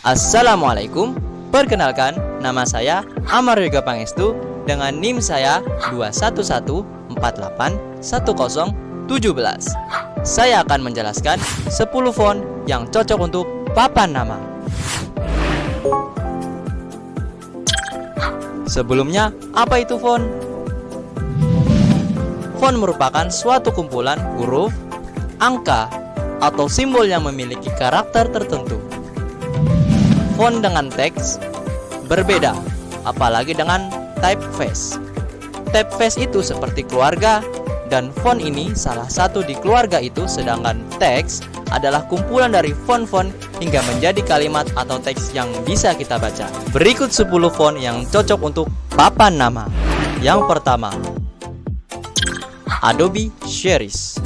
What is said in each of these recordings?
Assalamualaikum. Perkenalkan, nama saya Amar Yoga Pangestu dengan NIM saya 211481017. Saya akan menjelaskan 10 font yang cocok untuk papan nama. Sebelumnya, apa itu font? Font merupakan suatu kumpulan huruf, angka, atau simbol yang memiliki karakter tertentu. Font dengan teks berbeda, apalagi dengan typeface. Typeface itu seperti keluarga, dan font ini salah satu di keluarga itu, sedangkan teks adalah kumpulan dari font-font hingga menjadi kalimat atau teks yang bisa kita baca. Berikut 10 font yang cocok untuk papan nama. Yang pertama, Adobe Series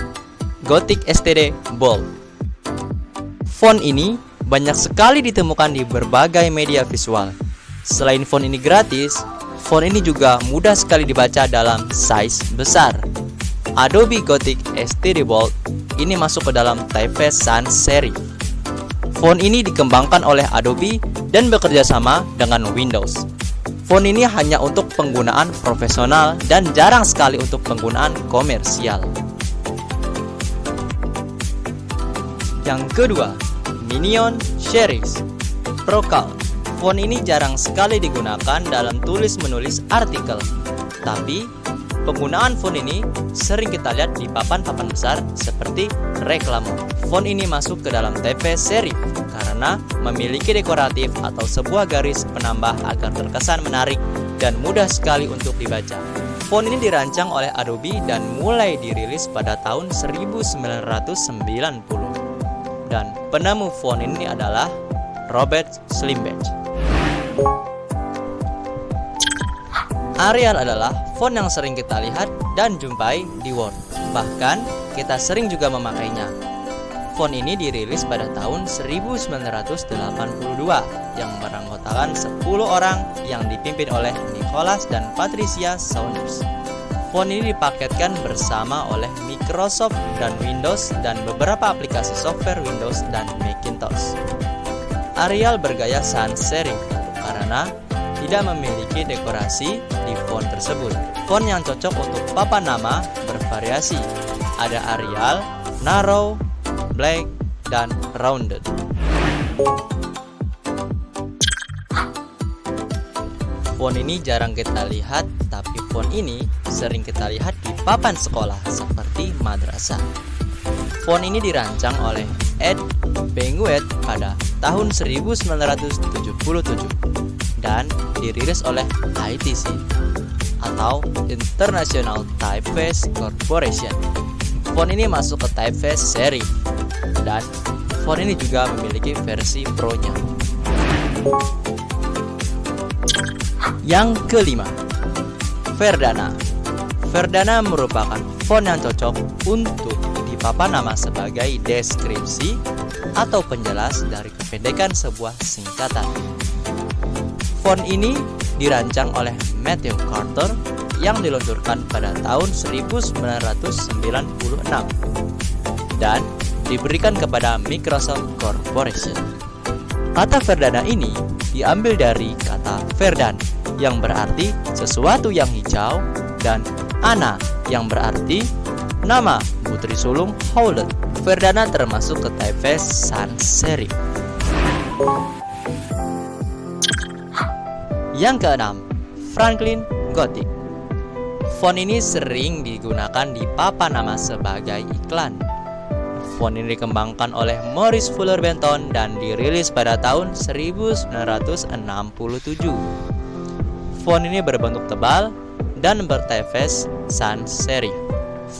Gothic STD Bold. Font ini banyak sekali ditemukan di berbagai media visual. Selain font ini gratis, font ini juga mudah sekali dibaca dalam size besar. Adobe Gothic STD Bold ini masuk ke dalam typeface sans serif. Font ini dikembangkan oleh Adobe dan bekerja sama dengan Windows. Font ini hanya untuk penggunaan profesional dan jarang sekali untuk penggunaan komersial. Yang kedua, Minion Series Procal. Font ini jarang sekali digunakan dalam tulis-menulis artikel, tapi penggunaan font ini sering kita lihat di papan-papan besar seperti reklame. Font ini masuk ke dalam typeface serif karena memiliki dekoratif atau sebuah garis penambah agar terkesan menarik dan mudah sekali untuk dibaca. Font ini dirancang oleh Adobe dan mulai dirilis pada tahun 1990. Dan penemu font ini adalah Robert Slimbach. Arial adalah font yang sering kita lihat dan jumpai di Word. Bahkan kita sering juga memakainya. Font ini dirilis pada tahun 1982 yang beranggotakan 10 orang yang dipimpin oleh Nicholas dan Patricia Saunders. Font ini dipaketkan bersama oleh Microsoft dan Windows dan beberapa aplikasi software Windows dan Macintosh. Arial bergaya sans serif karena tidak memiliki dekorasi di font tersebut. Font yang cocok untuk papan nama bervariasi. Ada Arial, Narrow, Black, dan Rounded. Font ini jarang kita lihat, tapi font ini sering kita lihat di papan sekolah seperti madrasah. Font ini dirancang oleh Ed Benguet pada tahun 1977 dan dirilis oleh ITC atau International Typeface Corporation. Font ini masuk ke typeface serif dan font ini juga memiliki versi Pro-nya. Yang kelima, Verdana. Verdana merupakan font yang cocok untuk di papan nama sebagai deskripsi atau penjelas dari kependekan sebuah singkatan. Font ini dirancang oleh Matthew Carter yang diluncurkan pada tahun 1996 dan diberikan kepada Microsoft Corporation. Kata Verdana ini diambil dari kata Verdan yang berarti sesuatu yang hijau dan Ana yang berarti nama putri sulung Howlett. Verdana termasuk ke typeface sans serif. Yang keenam, Franklin Gothic. Font ini sering digunakan di papan nama sebagai iklan. Font ini dikembangkan oleh Maurice Fuller Benton dan dirilis pada tahun 1967. Font ini berbentuk tebal dan bertypeface sans serif.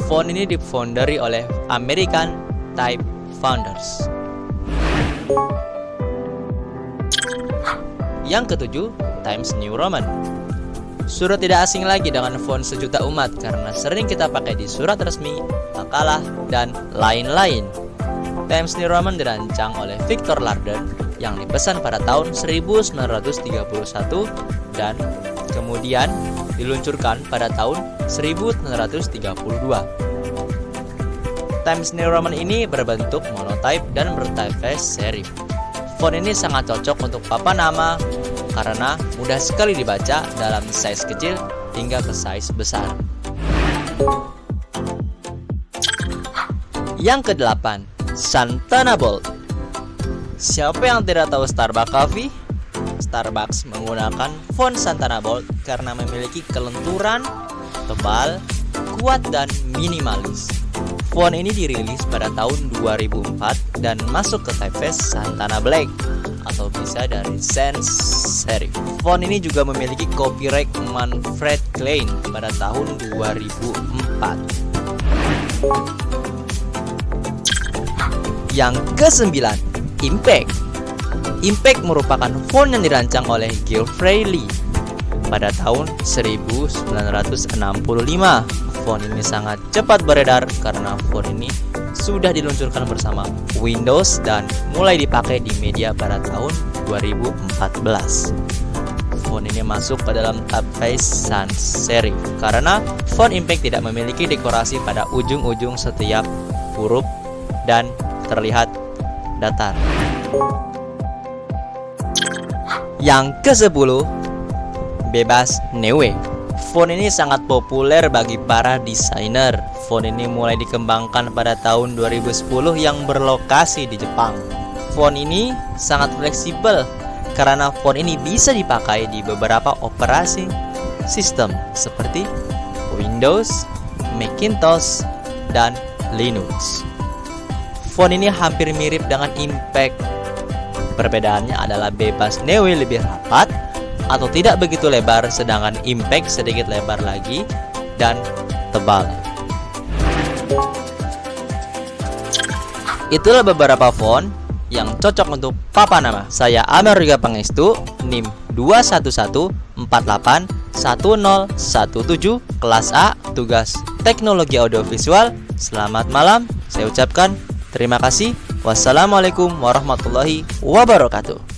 Font ini difounderi oleh American Type Founders. Yang ketujuh, Times New Roman. Sudah tidak asing lagi dengan font sejuta umat karena sering kita pakai di surat resmi, makalah, dan lain-lain. Times New Roman dirancang oleh Victor Larden yang dipesan pada tahun 1931 dan kemudian diluncurkan pada tahun 1932. Times New Roman ini berbentuk monotype dan bertypeface serif. Font ini sangat cocok untuk papan nama karena mudah sekali dibaca dalam size kecil hingga ke size besar. Yang ke-8, Santana Bold. Siapa yang tidak tahu Starbucks Coffee? Starbucks menggunakan font Santana Bold karena memiliki kelenturan, tebal, kuat, dan minimalis. Font ini dirilis pada tahun 2004 dan masuk ke typeface Santana Black atau bisa dari sans serif. Font ini juga memiliki copyright Manfred Klein pada tahun 2004. Yang ke-9, Impact. Impact merupakan font yang dirancang oleh Geoffrey Lee pada tahun 1965. Font ini sangat cepat beredar karena font ini sudah diluncurkan bersama Windows dan mulai dipakai di media pada tahun 2014. Font ini masuk ke dalam typeface sans serif karena font Impact tidak memiliki dekorasi pada ujung-ujung setiap huruf dan terlihat datar. Yang ke-10, Bebas Neue. Font ini sangat populer bagi para desainer. Font ini mulai dikembangkan pada tahun 2010 yang berlokasi di Jepang. Font ini sangat fleksibel karena font ini bisa dipakai di beberapa operasi sistem seperti Windows, Macintosh, dan Linux. Font ini hampir mirip dengan Impact. Perbedaannya adalah Bebas Neue lebih rapat atau tidak begitu lebar, sedangkan Impact sedikit lebar lagi dan tebal. Itulah beberapa font yang cocok untuk papan nama. Saya Amerika Pangestu, NIM 211481017, kelas A, tugas Teknologi Audiovisual. Selamat malam, saya ucapkan terima kasih. Wassalamualaikum warahmatullahi wabarakatuh.